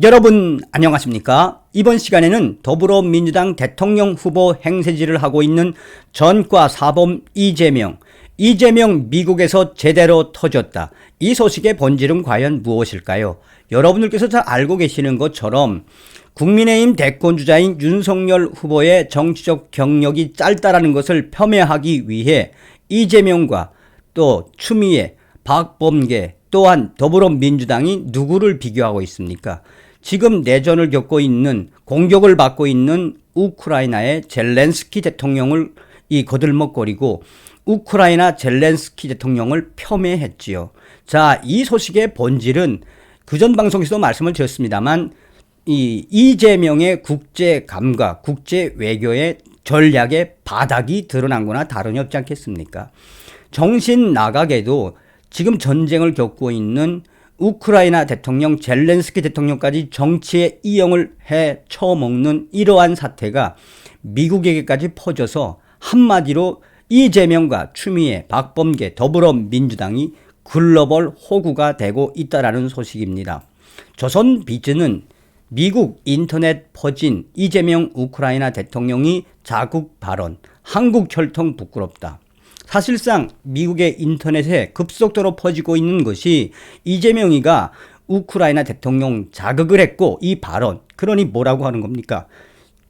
여러분 안녕하십니까? 이번 시간에는 더불어민주당 대통령 후보 행세지를 하고 있는 전과 사범 이재명 미국에서 제대로 터졌다. 이 소식의 본질은 과연 무엇일까요? 여러분들께서 잘 알고 계시는 것처럼 국민의힘 대권주자인 윤석열 후보의 정치적 경력이 짧다라는 것을 폄훼하기 위해 이재명과 또 추미애, 박범계 또한 더불어민주당이 누구를 비교하고 있습니까? 지금 내전을 겪고 있는, 공격을 받고 있는 우크라이나의 젤렌스키 대통령을 거들먹거리고 우크라이나 젤렌스키 대통령을 폄훼했지요. 자, 이 소식의 본질은 그전 방송에서도 말씀을 드렸습니다만 이재명의 국제 감각, 국제 외교의 전략의 바닥이 드러난 거나 다름이 없지 않겠습니까? 정신 나가게도 지금 전쟁을 겪고 있는 우크라이나 대통령 젤렌스키 대통령까지 정치에 이용을 해 처먹는 이러한 사태가 미국에게까지 퍼져서 한마디로 이재명과 추미애, 박범계, 더불어민주당이 글로벌 호구가 되고 있다라는 소식입니다. 조선비즈는 미국 인터넷 퍼진 이재명 우크라이나 대통령이 자국 발언, 한국 혈통 부끄럽다. 사실상 미국의 인터넷에 급속도로 퍼지고 있는 것이 이재명이가 우크라이나 대통령 자극을 했고 이 발언, 그러니 뭐라고 하는 겁니까?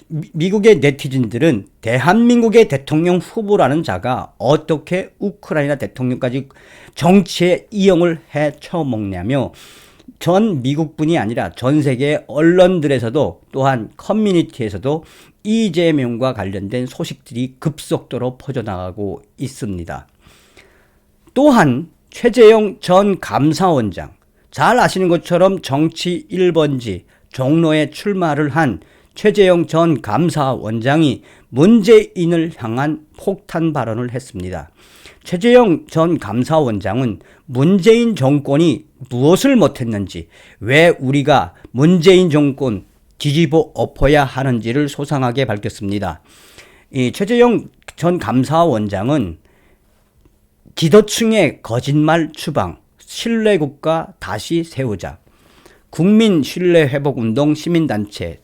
미국의 네티즌들은 대한민국의 대통령 후보라는 자가 어떻게 우크라이나 대통령까지 정치에 이용을 해 처먹냐며 전 미국뿐이 아니라 전 세계 언론들에서도 또한 커뮤니티에서도 이재명과 관련된 소식들이 급속도로 퍼져나가고 있습니다. 또한 최재형 전 감사원장, 잘 아시는 것처럼 정치 1번지 종로에 출마를 한 최재형 전 감사원장이 문재인을 향한 폭탄 발언을 했습니다. 최재형 전 감사원장은 문재인 정권이 무엇을 못했는지, 왜 우리가 문재인 정권 뒤집어 엎어야 하는지를 소상하게 밝혔습니다. 이 최재형 전 감사원장은 지도층의 거짓말 추방, 신뢰국가 다시 세우자, 국민 신뢰회복운동 시민단체,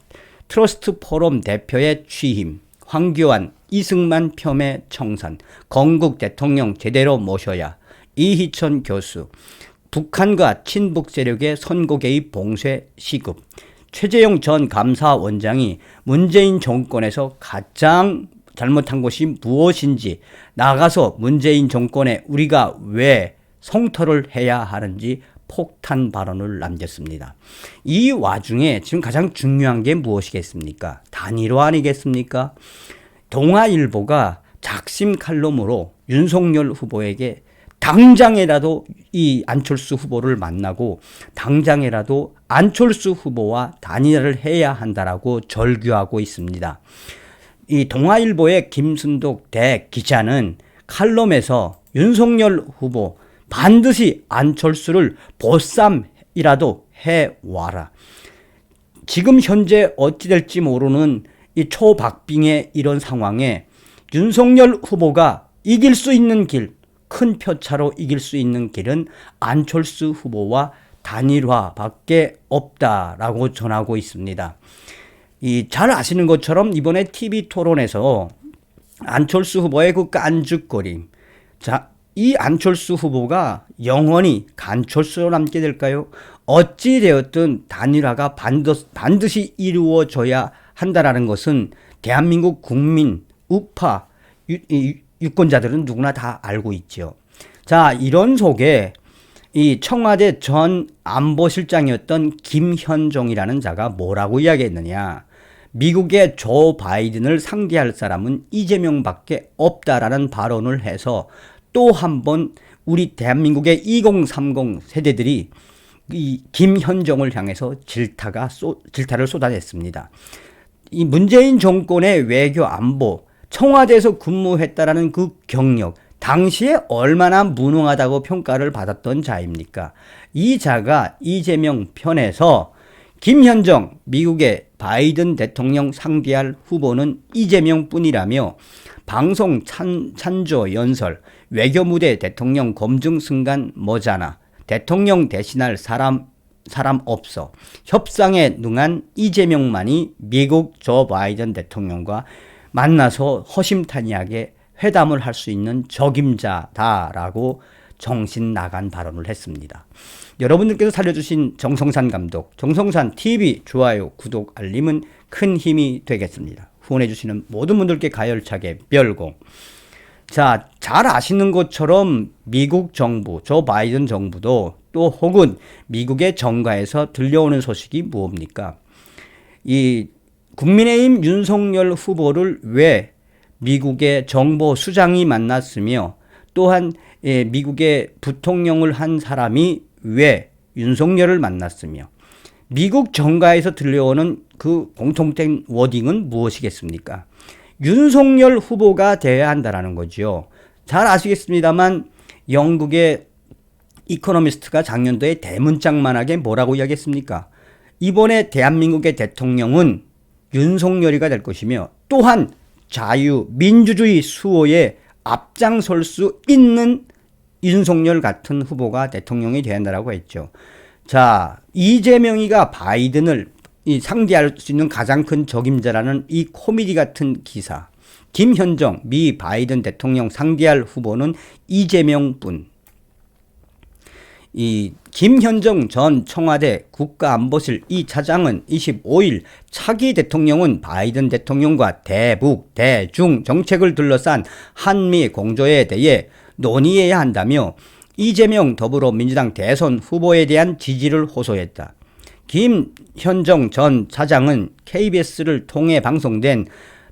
트러스트 포럼 대표의 취임, 황교안, 이승만 폄훼 청산, 건국 대통령 제대로 모셔야, 이희천 교수, 북한과 친북 세력의 선거 개입 봉쇄 시급, 최재형 전 감사원장이 문재인 정권에서 가장 잘못한 것이 무엇인지, 나가서 문재인 정권에 우리가 왜 성토를 해야 하는지 폭탄 발언을 남겼습니다. 이 와중에 지금 가장 중요한 게 무엇이겠습니까? 단일화 아니겠습니까? 동아일보가 작심 칼럼으로 윤석열 후보에게 당장이라도 이 안철수 후보를 만나고 당장이라도 안철수 후보와 단일화를 해야 한다라고 절규하고 있습니다. 이 동아일보의 김순독 대기자는 칼럼에서 윤석열 후보 반드시 안철수를 보쌈이라도 해와라. 지금 현재 어찌 될지 모르는 이 초박빙의 이런 상황에 윤석열 후보가 이길 수 있는 길, 큰 표차로 이길 수 있는 길은 안철수 후보와 단일화밖에 없다라고 전하고 있습니다. 잘 아시는 것처럼 이번에 TV 토론에서 안철수 후보의 그 깐죽거림, 이 안철수 후보가 영원히 간철수로 남게 될까요? 어찌 되었든 단일화가 반드시 이루어져야 한다라는 것은 대한민국 국민, 우파, 유권자들은 누구나 다 알고 있죠. 자, 이런 속에 이 청와대 전 안보실장이었던 김현종이라는 자가 뭐라고 이야기했느냐. 미국의 조 바이든을 상대할 사람은 이재명밖에 없다라는 발언을 해서 또 한 번 우리 대한민국의 2030 세대들이 이 김현종을 향해서 질타를 쏟아냈습니다. 이 문재인 정권의 외교 안보, 청와대에서 근무했다라는 그 경력, 당시에 얼마나 무능하다고 평가를 받았던 자입니까? 이 자가 이재명 편에서 김현정 미국의 바이든 대통령 상대할 후보는 이재명뿐이라며 방송 찬조 연설, 외교무대 대통령 검증 순간 뭐잖아, 대통령 대신할 사람 사람 없어. 협상에 능한 이재명만이 미국 조 바이든 대통령과 만나서 허심탄회하게 회담을 할 수 있는 적임자다라고 정신 나간 발언을 했습니다. 여러분들께서 살려주신 정성산 감독, 정성산 TV 좋아요, 구독, 알림은 큰 힘이 되겠습니다. 후원해주시는 모든 분들께 가열차게 별공. 자, 잘 아시는 것처럼 미국 정부, 조 바이든 정부도 또 혹은 미국의 정가에서 들려오는 소식이 무엇입니까? 이 국민의힘 윤석열 후보를 왜 미국의 정보 수장이 만났으며 또한 미국의 부통령을 한 사람이 왜 윤석열을 만났으며 미국 정가에서 들려오는 그 공통된 워딩은 무엇이겠습니까? 윤석열 후보가 돼야 한다라는 거죠. 잘 아시겠습니다만 영국의 이코노미스트가 작년도에 대문짝만하게 뭐라고 이야기했습니까? 이번에 대한민국의 대통령은 윤석열이가 될 것이며 또한 자유, 민주주의 수호에 앞장설 수 있는 윤석열 같은 후보가 대통령이 돼야 한다고 했죠. 자, 이재명이가 바이든을 상대할 수 있는 가장 큰 적임자라는 이 코미디 같은 기사. 김현정 미 바이든 대통령 상대할 후보는 이재명뿐. 이 김현정 전 청와대 국가안보실 이 차장은 25일 차기 대통령은 바이든 대통령과 대북, 대중 정책을 둘러싼 한미 공조에 대해 논의해야 한다며 이재명 더불어민주당 대선 후보에 대한 지지를 호소했다. 김현정 전 차장은 KBS를 통해 방송된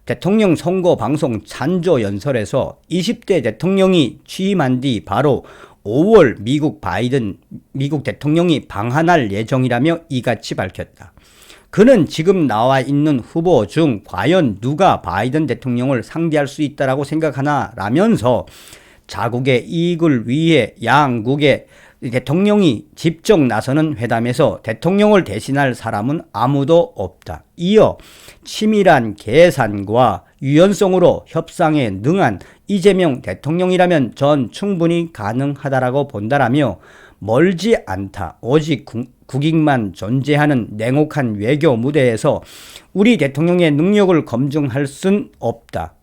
대통령 선거 방송 찬조 연설에서 20대 대통령이 취임한 뒤 바로 5월 미국 대통령이 방한할 예정이라며 이같이 밝혔다. 그는 지금 나와 있는 후보 중 과연 누가 바이든 대통령을 상대할 수 있다라고 생각하나 라면서 자국의 이익을 위해 양국의 대통령이 직접 나서는 회담에서 대통령을 대신할 사람은 아무도 없다. 이어 치밀한 계산과 유연성으로 협상에 능한 이재명 대통령이라면 전 충분히 가능하다라고 본다라며 멀지 않다. 오직 국익만 존재하는 냉혹한 외교 무대에서 우리 대통령의 능력을 검증할 순 없다.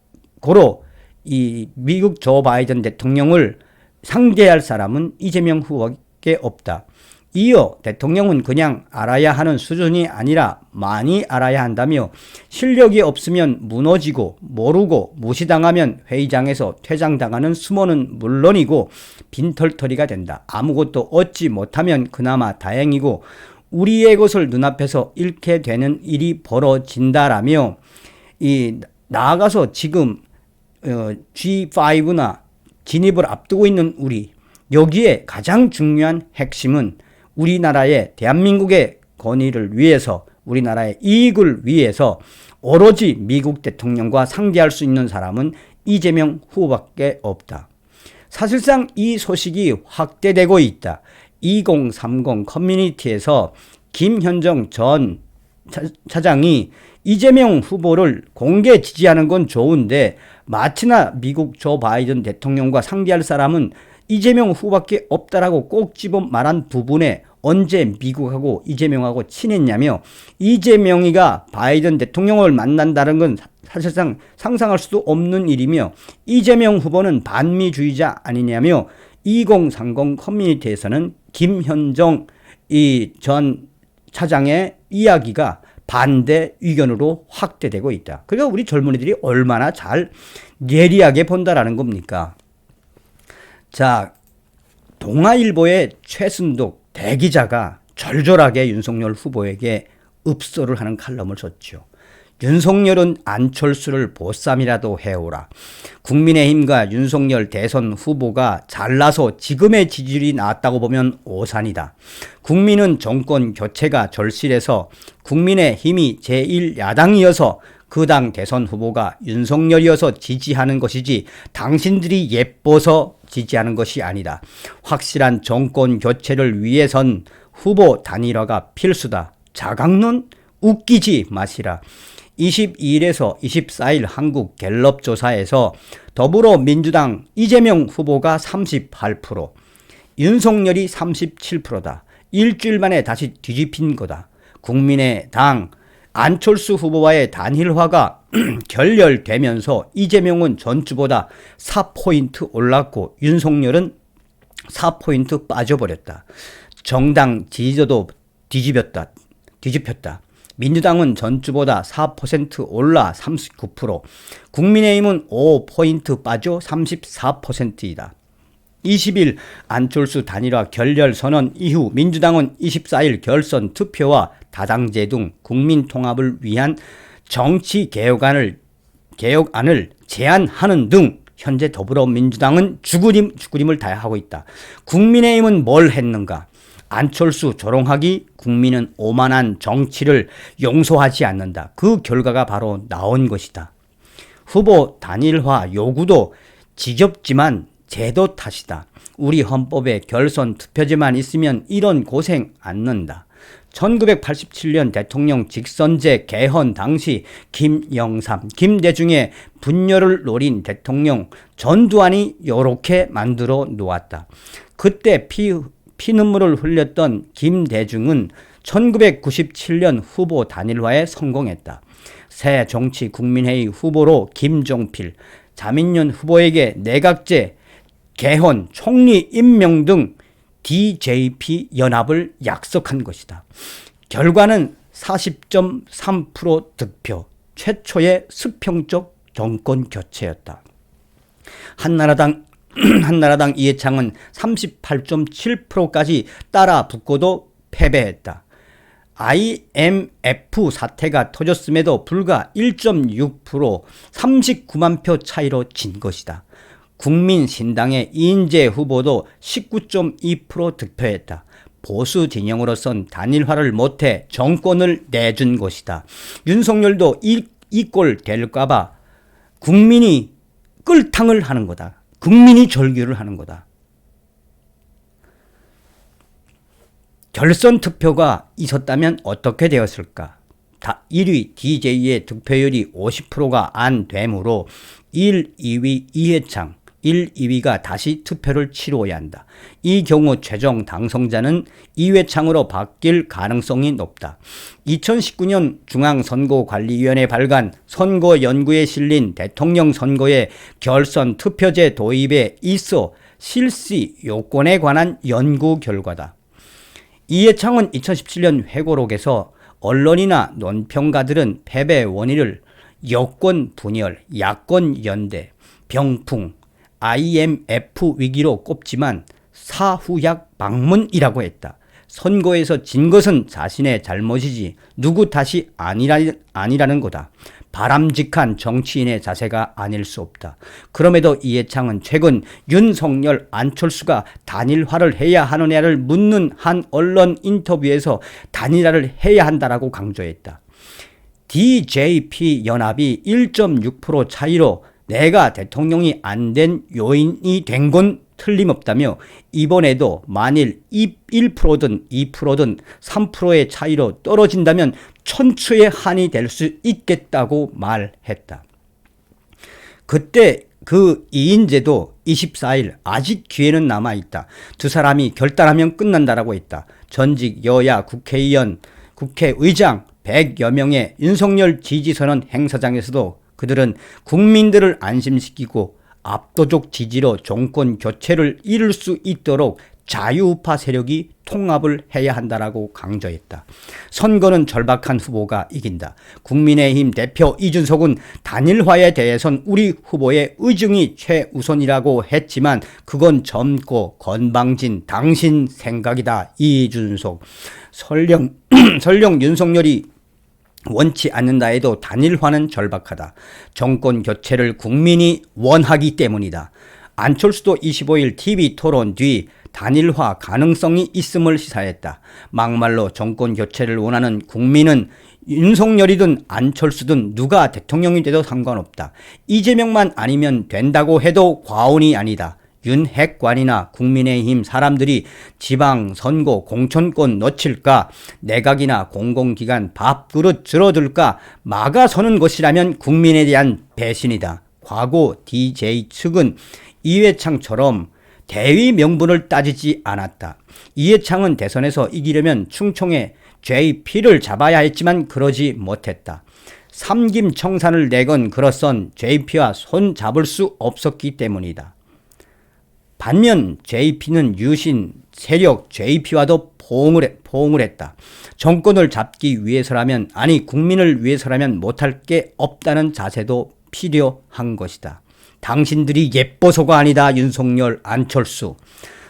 고로 이 미국 조 바이든 대통령을 상대할 사람은 이재명 후보밖에 없다. 이어 대통령은 그냥 알아야 하는 수준이 아니라 많이 알아야 한다며 실력이 없으면 무너지고 모르고 무시당하면 회의장에서 퇴장당하는 수모는 물론이고 빈털터리가 된다. 아무것도 얻지 못하면 그나마 다행이고 우리의 것을 눈앞에서 잃게 되는 일이 벌어진다라며 나아가서 지금 G5나 진입을 앞두고 있는 우리 여기에 가장 중요한 핵심은 우리나라의 대한민국의 권위를 위해서 우리나라의 이익을 위해서 오로지 미국 대통령과 상대할 수 있는 사람은 이재명 후보밖에 없다. 사실상 이 소식이 확대되고 있다. 2030 커뮤니티에서 김현정 전 차장이 이재명 후보를 공개 지지하는 건 좋은데 마치나 미국 조 바이든 대통령과 상대할 사람은 이재명 후보밖에 없다라고 꼭 집어 말한 부분에 언제 미국하고 이재명하고 친했냐며 이재명이가 바이든 대통령을 만난다는 건 사실상 상상할 수도 없는 일이며 이재명 후보는 반미주의자 아니냐며 2030 커뮤니티에서는 김현정 전 차장의 이야기가 반대 의견으로 확대되고 있다. 그러니까 우리 젊은이들이 얼마나 잘 예리하게 본다라는 겁니까? 자, 동아일보의 최순독 대기자가 절절하게 윤석열 후보에게 읍소를 하는 칼럼을 썼죠. 윤석열은 안철수를 보쌈이라도 해오라. 국민의힘과 윤석열 대선 후보가 잘나서 지금의 지지율이 나왔다고 보면 오산이다. 국민은 정권 교체가 절실해서 국민의힘이 제1야당이어서 그 당 대선 후보가 윤석열이어서 지지하는 것이지 당신들이 예뻐서 지지하는 것이 아니다. 확실한 정권 교체를 위해선 후보 단일화가 필수다. 자강론 웃기지 마시라. 22일에서 24일 한국 갤럽 조사에서 더불어민주당 이재명 후보가 38%, 윤석열이 37%다. 일주일 만에 다시 뒤집힌 거다. 국민의당 안철수 후보와의 단일화가 결렬되면서 이재명은 전주보다 4포인트 올랐고 윤석열은 4포인트 빠져버렸다. 정당 지지도도 뒤집혔다. 민주당은 전주보다 4% 올라 39%, 국민의힘은 5포인트 빠져 34%이다. 20일 안철수 단일화 결렬 선언 이후 민주당은 24일 결선 투표와 다당제 등 국민 통합을 위한 정치 개혁안을 제안하는 등 현재 더불어민주당은 죽으림을 다하고 있다. 국민의힘은 뭘 했는가? 안철수 조롱하기, 국민은 오만한 정치를 용서하지 않는다. 그 결과가 바로 나온 것이다. 후보 단일화 요구도 지겹지만 제도 탓이다. 우리 헌법에 결선 투표제만 있으면 이런 고생 안 는다. 1987년 대통령 직선제 개헌 당시 김영삼, 김대중의 분열을 노린 대통령 전두환이 요렇게 만들어 놓았다. 그때 피눈물을 흘렸던 김대중은 1997년 후보 단일화에 성공했다. 새 정치 국민회의 후보로 김종필, 자민련 후보에게 내각제, 개헌, 총리 임명 등 DJP 연합을 약속한 것이다. 결과는 40.3% 득표, 최초의 수평적 정권 교체였다. 한나라당 이해창은 38.7%까지 따라 붙고도 패배했다. IMF 사태가 터졌음에도 불과 1.6%, 39만 표 차이로 진 것이다. 국민신당의 이인재 후보도 19.2% 득표했다. 보수 진영으로선 단일화를 못해 정권을 내준 것이다. 윤석열도 이 꼴 될까봐 국민이 끌탕을 하는 거다. 국민이 절규를 하는 거다. 결선 투표가 있었다면 어떻게 되었을까? 1위 DJ의 득표율이 50%가 안 되므로 1, 2위 이해창, 1, 2위가 다시 투표를 치러야 한다. 이 경우 최종 당선자는 이회창으로 바뀔 가능성이 높다. 2019년 중앙선거관리위원회 발간 선거연구에 실린 대통령 선거의 결선 투표제 도입에 있어 실시 요건에 관한 연구 결과다. 이해창은 2017년 회고록에서 언론이나 논평가들은 패배 원인을 여권 분열, 야권 연대, 병풍, IMF 위기로 꼽지만 사후약 방문이라고 했다. 선거에서 진 것은 자신의 잘못이지 누구 탓이 아니라는 거다. 바람직한 정치인의 자세가 아닐 수 없다. 그럼에도 이해창은 최근 윤석열, 안철수가 단일화를 해야 하느냐를 묻는 한 언론 인터뷰에서 단일화를 해야 한다라고 강조했다. DJP 연합이 1.6% 차이로 내가 대통령이 안 된 요인이 된 건 틀림없다며 이번에도 만일 1%든 2%든 3%의 차이로 떨어진다면 천추의 한이 될 수 있겠다고 말했다. 그때 그 이인재도 24일 아직 기회는 남아있다. 두 사람이 결단하면 끝난다라고 했다. 전직 여야 국회의장 100여 명의 윤석열 지지선언 행사장에서도 그들은 국민들을 안심시키고 압도적 지지로 정권 교체를 이룰 수 있도록 자유우파 세력이 통합을 해야 한다라고 강조했다. 선거는 절박한 후보가 이긴다. 국민의힘 대표 이준석은 단일화에 대해선 우리 후보의 의중이 최우선이라고 했지만 그건 젊고 건방진 당신 생각이다. 이준석. 설령 윤석열이 원치 않는다 해도 단일화는 절박하다. 정권 교체를 국민이 원하기 때문이다. 안철수도 25일 TV토론 뒤 단일화 가능성이 있음을 시사했다. 막말로 정권 교체를 원하는 국민은 윤석열이든 안철수든 누가 대통령이 돼도 상관없다. 이재명만 아니면 된다고 해도 과언이 아니다. 윤핵관이나 국민의힘 사람들이 지방선거 공천권 놓칠까, 내각이나 공공기관 밥그릇 줄어들까 막아서는 것이라면 국민에 대한 배신이다. 과거 DJ 측은 이회창처럼 대위 명분을 따지지 않았다. 이해창은 대선에서 이기려면 충청의 JP를 잡아야 했지만 그러지 못했다. 삼김 청산을 내건 그렇선 JP와 손 잡을 수 없었기 때문이다. 반면 JP는 유신 세력 JP와도 포옹을 했다. 정권을 잡기 위해서라면, 아니 국민을 위해서라면 못할 게 없다는 자세도 필요한 것이다. 당신들이 예뻐서가 아니다. 윤석열, 안철수.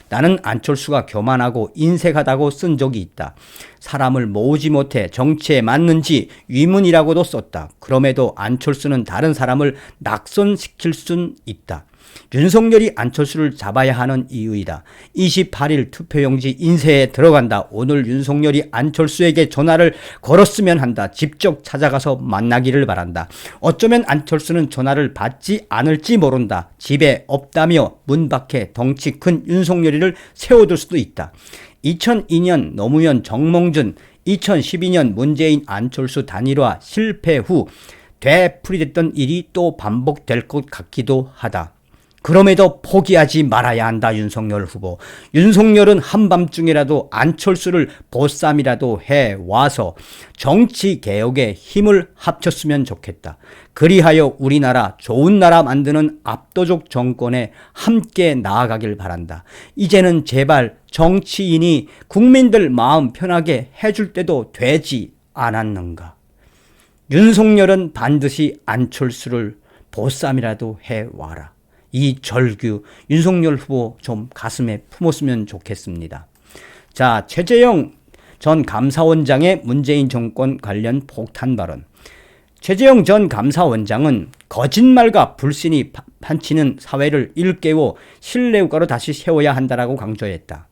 나는 안철수가 교만하고 인색하다고 쓴 적이 있다. 사람을 모으지 못해 정치에 맞는지 위문이라고도 썼다. 그럼에도 안철수는 다른 사람을 낙선시킬 순 있다. 윤석열이 안철수를 잡아야 하는 이유이다. 28일 투표용지 인쇄에 들어간다. 오늘 윤석열이 안철수에게 전화를 걸었으면 한다. 직접 찾아가서 만나기를 바란다. 어쩌면 안철수는 전화를 받지 않을지 모른다. 집에 없다며 문 밖에 덩치 큰 윤석열이를 세워둘 수도 있다. 2002년 노무현 정몽준, 2012년 문재인 안철수 단일화 실패 후 되풀이됐던 일이 또 반복될 것 같기도 하다. 그럼에도 포기하지 말아야 한다. 윤석열 후보. 윤석열은 한밤중이라도 안철수를 보쌈이라도 해와서 정치개혁에 힘을 합쳤으면 좋겠다. 그리하여 우리나라 좋은 나라 만드는 압도적 정권에 함께 나아가길 바란다. 이제는 제발 정치인이 국민들 마음 편하게 해줄 때도 되지 않았는가. 윤석열은 반드시 안철수를 보쌈이라도 해와라. 이 절규 윤석열 후보 좀 가슴에 품었으면 좋겠습니다. 자, 최재형 전 감사원장의 문재인 정권 관련 폭탄 발언. 최재형 전 감사원장은 거짓말과 불신이 판치는 사회를 일깨워 신뢰국가로 다시 세워야 한다라고 강조했다.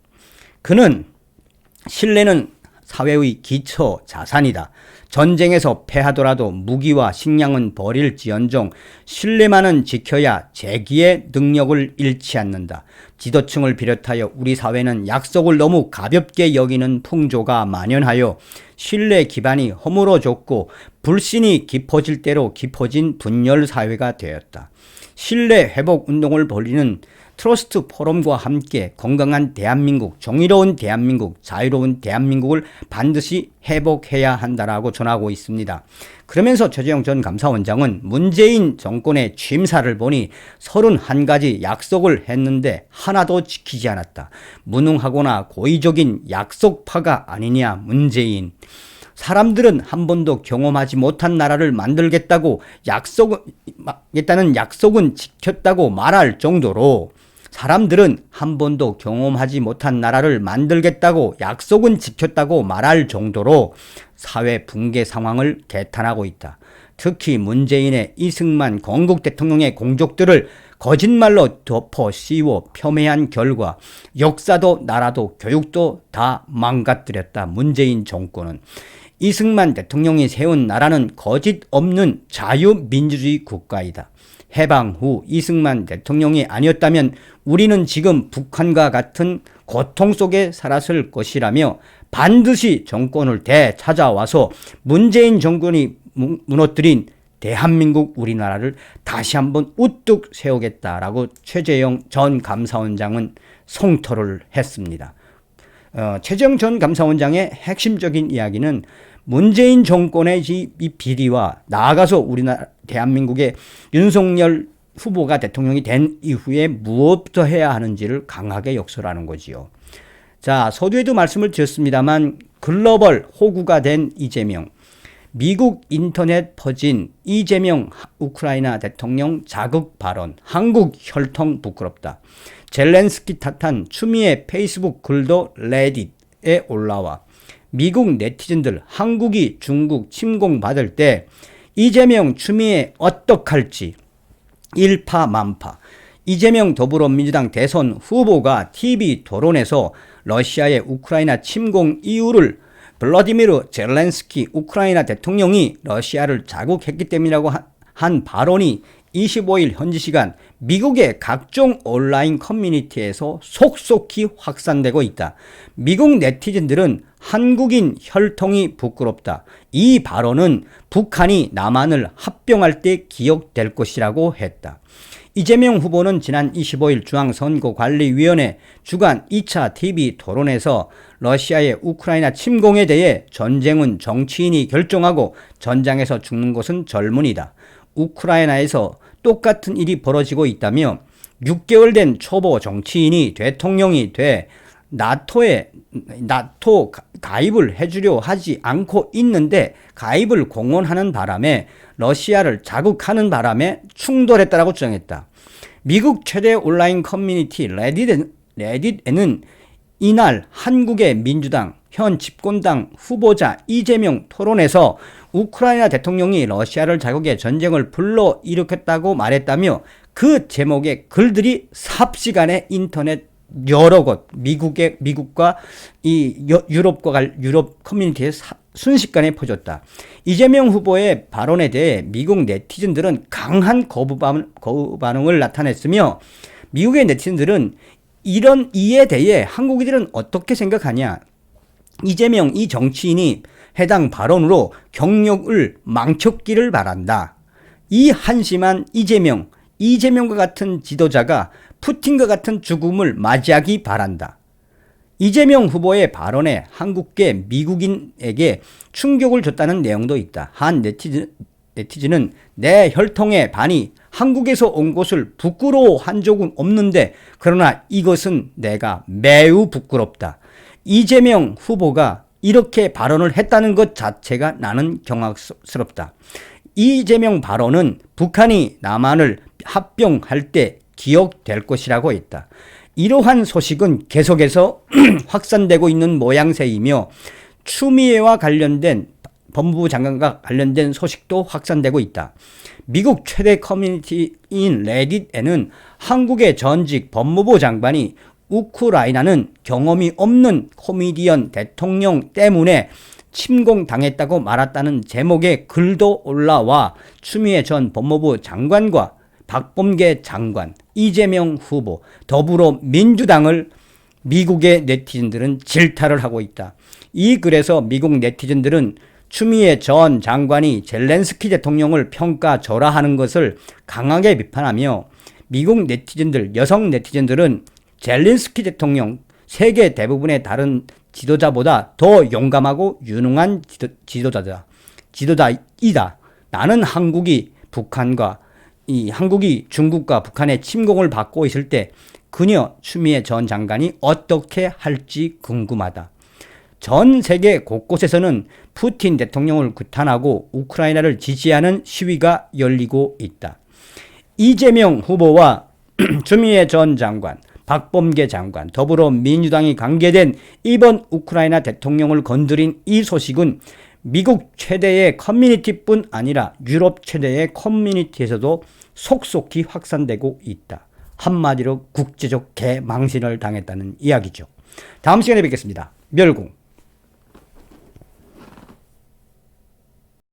그는 신뢰는 사회의 기초 자산이다. 전쟁에서 패하더라도 무기와 식량은 버릴지언정 신뢰만은 지켜야 재기의 능력을 잃지 않는다. 지도층을 비롯하여 우리 사회는 약속을 너무 가볍게 여기는 풍조가 만연하여 신뢰 기반이 허물어졌고 불신이 깊어질 대로 깊어진 분열 사회가 되었다. 신뢰 회복 운동을 벌이는 트러스트 포럼과 함께 건강한 대한민국, 정의로운 대한민국, 자유로운 대한민국을 반드시 회복해야 한다라고 전하고 있습니다. 그러면서 최재형 전 감사원장은 문재인 정권의 취임사를 보니 31가지 약속을 했는데 하나도 지키지 않았다. 무능하거나 고의적인 약속파가 아니냐 문재인. 사람들은 한 번도 경험하지 못한 나라를 만들겠다는 약속은 지켰다고 말할 정도로 사람들은 한 번도 경험하지 못한 나라를 만들겠다고 약속은 지켰다고 말할 정도로 사회 붕괴 상황을 개탄하고 있다. 특히 문재인의 이승만 건국 대통령의 공적들을 거짓말로 덮어 씌워 폄훼한 결과 역사도 나라도 교육도 다 망가뜨렸다. 문재인 정권은. 이승만 대통령이 세운 나라는 거짓 없는 자유민주주의 국가이다. 해방 후 이승만 대통령이 아니었다면 우리는 지금 북한과 같은 고통 속에 살았을 것이라며 반드시 정권을 되찾아와서 문재인 정권이 무너뜨린 대한민국 우리나라를 다시 한번 우뚝 세우겠다라고 최재형 전 감사원장은 성토를 했습니다. 최재형 전 감사원장의 핵심적인 이야기는 문재인 정권의 이 비리와 나아가서 우리나라 대한민국의 윤석열 후보가 대통령이 된 이후에 무엇부터 해야 하는지를 강하게 역설하는 거지요. 자, 서두에도 말씀을 드렸습니다만 글로벌 호구가 된 이재명. 미국 인터넷 퍼진 이재명 우크라이나 대통령 자극 발언. 한국 혈통 부끄럽다. 젤렌스키 탓한 추미애 페이스북 글도 레딧에 올라와 미국 네티즌들 한국이 중국 침공받을 때 이재명 추미애 어떡할지 일파만파. 이재명 더불어민주당 대선 후보가 TV 토론에서 러시아의 우크라이나 침공 이유를 블라디미르 젤렌스키 우크라이나 대통령이 러시아를 자극했기 때문이라고 한 발언이 25일 현지 시간 미국의 각종 온라인 커뮤니티에서 속속히 확산되고 있다. 미국 네티즌들은 한국인 혈통이 부끄럽다. 이 발언은 북한이 남한을 합병할 때 기억될 것이라고 했다. 이재명 후보는 지난 25일 중앙선거관리위원회 주간 2차 TV 토론에서 러시아의 우크라이나 침공에 대해 전쟁은 정치인이 결정하고 전장에서 죽는 것은 젊은이다. 우크라이나에서 똑같은 일이 벌어지고 있다며 6개월 된 초보 정치인이 대통령이 돼 나토 가입을 해주려 하지 않고 있는데 가입을 공언하는 바람에 러시아를 자극하는 바람에 충돌했다라고 주장했다. 미국 최대 온라인 커뮤니티 레딧에는 이날 한국의 민주당 현 집권당 후보자 이재명 토론에서 우크라이나 대통령이 러시아를 자극해 전쟁을 불러일으켰다고 말했다며 그 제목의 글들이 삽시간에 인터넷 여러 곳 미국과 유럽 커뮤니티에 순식간에 퍼졌다. 이재명 후보의 발언에 대해 미국 네티즌들은 강한 거부 반응을 나타냈으며 미국의 네티즌들은 이런 이에 대해 한국인들은 어떻게 생각하냐? 이재명 이 정치인이 해당 발언으로 경력을 망쳤기를 바란다. 이 한심한 이재명과 같은 지도자가 푸틴과 같은 죽음을 맞이하기 바란다. 이재명 후보의 발언에 한국계 미국인에게 충격을 줬다는 내용도 있다. 한 네티즌은 내 혈통의 반이 한국에서 온 것을 부끄러워한 적은 없는데 그러나 이것은 내가 매우 부끄럽다. 이재명 후보가 이렇게 발언을 했다는 것 자체가 나는 경악스럽다. 이재명 발언은 북한이 남한을 합병할 때 기억될 것이라고 했다. 이러한 소식은 계속해서 확산되고 있는 모양새이며 추미애와 관련된 법무부 장관과 관련된 소식도 확산되고 있다. 미국 최대 커뮤니티인 레딧에는 한국의 전직 법무부 장관이 우크라이나는 경험이 없는 코미디언 대통령 때문에 침공당했다고 말했다는 제목의 글도 올라와 추미애 전 법무부 장관과 박범계 장관, 이재명 후보, 더불어민주당을 미국의 네티즌들은 질타를 하고 있다. 이 글에서 미국 네티즌들은 추미애 전 장관이 젤렌스키 대통령을 평가절하하는 것을 강하게 비판하며 미국 네티즌들, 여성 네티즌들은 젤렌스키 대통령 세계 대부분의 다른 지도자보다 더 용감하고 유능한 지도자이다. 나는 한국이 중국과 북한의 침공을 받고 있을 때 그녀 추미애 전 장관이 어떻게 할지 궁금하다. 전 세계 곳곳에서는 푸틴 대통령을 규탄하고 우크라이나를 지지하는 시위가 열리고 있다. 이재명 후보와 추미애 전 장관, 박범계 장관, 더불어민주당이 관계된 이번 우크라이나 대통령을 건드린 이 소식은 미국 최대의 커뮤니티뿐 아니라 유럽 최대의 커뮤니티에서도 속속히 확산되고 있다. 한마디로 국제적 개망신을 당했다는 이야기죠. 다음 시간에 뵙겠습니다. 멸공.